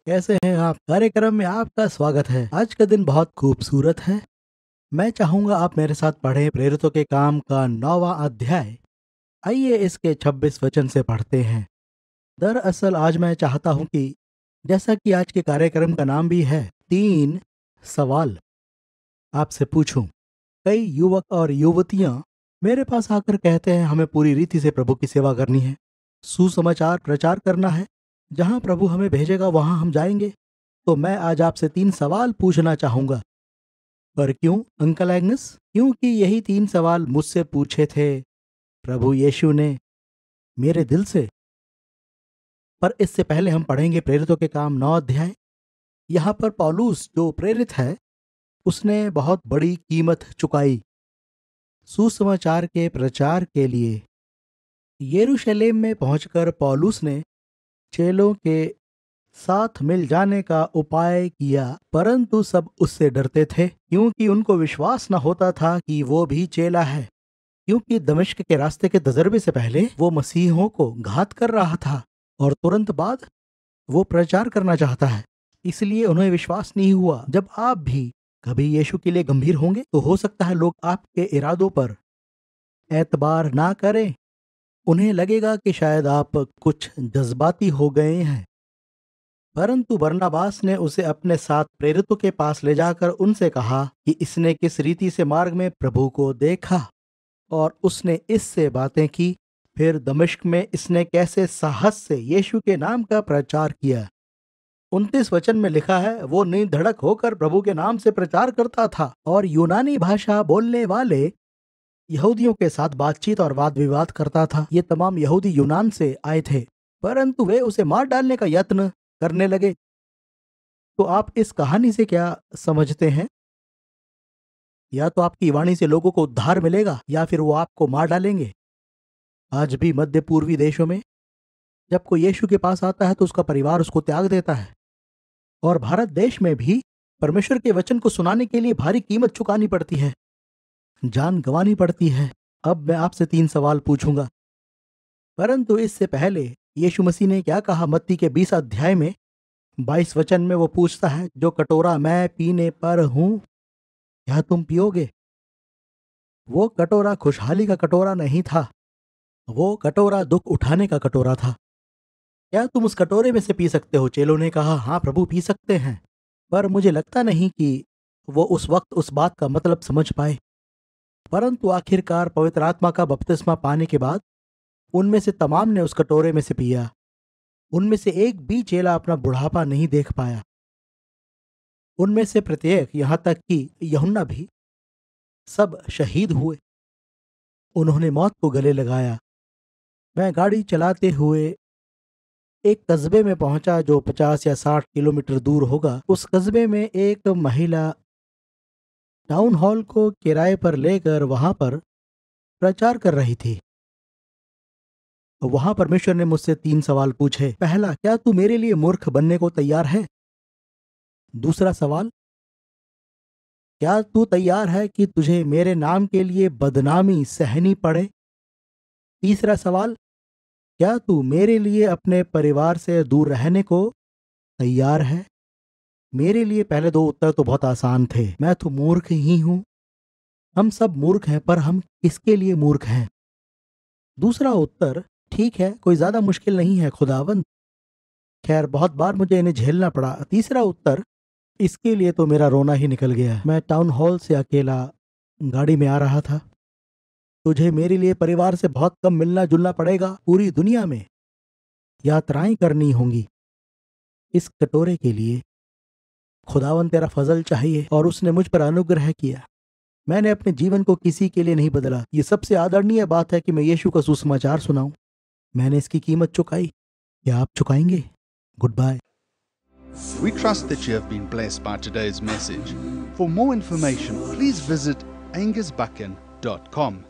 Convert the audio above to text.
कैसे हैं आप? कार्यक्रम में आपका स्वागत है। आज का दिन बहुत खूबसूरत है। मैं चाहूंगा आप मेरे साथ पढ़ें प्रेरितों के काम का 9वां अध्याय। आइए इसके 26 वचन से पढ़ते हैं। दरअसल आज मैं चाहता हूं कि जैसा कि आज के कार्यक्रम का नाम भी है, 3 सवाल आपसे पूछूं। कई युवक और युवतियां मेरे पास आकर कहते हैं हमें पूरी रीति से प्रभु की सेवा करनी है, सुसमाचार प्रचार करना है, जहां प्रभु हमें भेजेगा वहां हम जाएंगे। तो मैं आज आपसे 3 सवाल पूछना चाहूंगा। पर क्यों अंकल एग्नस? क्योंकि यही 3 सवाल मुझसे पूछे थे प्रभु यीशु ने मेरे दिल से। पर इससे पहले हम पढ़ेंगे प्रेरितों के काम 9 अध्याय। यहाँ पर पौलुस जो प्रेरित है उसने बहुत बड़ी कीमत चुकाई सुसमाचार के प्रचार के लिए। यरूशलेम में पहुंचकर पौलुस ने चेलों के साथ मिल जाने का उपाय किया, परंतु सब उससे डरते थे क्योंकि उनको विश्वास न होता था कि वो भी चेला है, क्योंकि दमिश्क के रास्ते के तजर्बे से पहले वो मसीहों को घात कर रहा था और तुरंत बाद वो प्रचार करना चाहता है। इसलिए उन्हें विश्वास नहीं हुआ। जब आप भी कभी यीशु के लिए गंभीर होंगे तो हो सकता है लोग आपके इरादों पर एतबार ना करें। उन्हें लगेगा कि शायद आप कुछ जज्बाती हो गए हैं। परंतु बरनबास ने उसे अपने साथ प्रेरितों के पास ले जाकर उनसे कहा कि इसने किस रीति से मार्ग में प्रभु को देखा और उसने इससे बातें की। फिर दमिश्क में इसने कैसे साहस से यीशु के नाम का प्रचार किया। 29 वचन में लिखा है, वो निर्धड़क होकर प्रभु के नाम से प्रचार करता था और यूनानी भाषा बोलने वाले यहूदियों के साथ बातचीत और वाद विवाद करता था। ये तमाम यहूदी यूनान से आए थे, परंतु वे उसे मार डालने का यत्न करने लगे। तो आप इस कहानी से क्या समझते हैं? या तो आपकी वाणी से लोगों को उद्धार मिलेगा या फिर वो आपको मार डालेंगे। आज भी मध्य पूर्वी देशों में जब कोई यीशु के पास आता है तो उसका परिवार उसको त्याग देता है, और भारत देश में भी परमेश्वर के वचन को सुनाने के लिए भारी कीमत चुकानी पड़ती है, जान गंवानी पड़ती है। अब मैं आपसे 3 सवाल पूछूंगा, परंतु इससे पहले यीशु मसीह ने क्या कहा? मत्ती के 20 अध्याय में 22 वचन में वो पूछता है, जो कटोरा मैं पीने पर हूं क्या तुम पियोगे? वो कटोरा खुशहाली का कटोरा नहीं था, वो कटोरा दुख उठाने का कटोरा था। क्या तुम उस कटोरे में से पी सकते हो? चेलों ने कहा, हाँ प्रभु पी सकते हैं, पर मुझे लगता नहीं कि वो उस वक्त उस बात का मतलब समझ पाए। परंतु आखिरकार पवित्र आत्मा का बपतिस्मा पाने के बाद उनमें से तमाम ने उस कटोरे में से पिया। उनमें से एक भी चेला अपना बुढ़ापा नहीं देख पाया। उनमें से प्रत्येक, यहां तक कि यूहन्ना भी, सब शहीद हुए। उन्होंने मौत को गले लगाया। मैं गाड़ी चलाते हुए एक कस्बे में पहुंचा जो 50 या 60 किलोमीटर दूर होगा। उस कस्बे में एक महिला टाउन हॉल को किराए पर लेकर वहां पर प्रचार कर रही थी। वहां परमेश्वर ने मुझसे 3 सवाल पूछे। पहला, क्या तू मेरे लिए मूर्ख बनने को तैयार है? दूसरा सवाल, क्या तू तैयार है कि तुझे मेरे नाम के लिए बदनामी सहनी पड़े? तीसरा सवाल, क्या तू मेरे लिए अपने परिवार से दूर रहने को तैयार है? मेरे लिए पहले 2 उत्तर तो बहुत आसान थे। मैं तो मूर्ख ही हूं। हम सब मूर्ख हैं, पर हम किसके लिए मूर्ख हैं? दूसरा उत्तर, ठीक है, कोई ज्यादा मुश्किल नहीं है खुदावंद। खैर, बहुत बार मुझे इन्हें झेलना पड़ा। तीसरा उत्तर, इसके लिए तो मेरा रोना ही निकल गया। मैं टाउन हॉल से अकेला गाड़ी में आ रहा था। तुझे मेरे लिए परिवार से बहुत कम मिलना जुलना पड़ेगा। पूरी दुनिया में यात्राएं करनी होंगी इस कटोरे के लिए। खुदावन तेरा फजल चाहिए, और उसने मुझ पर अनुग्रह किया। मैंने अपने जीवन को किसी के लिए नहीं बदला। ये सबसे आदरणीय बात है कि मैं यीशु का सुसमाचार सुनाऊं। मैंने इसकी कीमत चुकाई। क्या आप चुकाएंगे? Good bye. We trust that you have been blessed by today's message. For more information, please visit angusbuchan.com.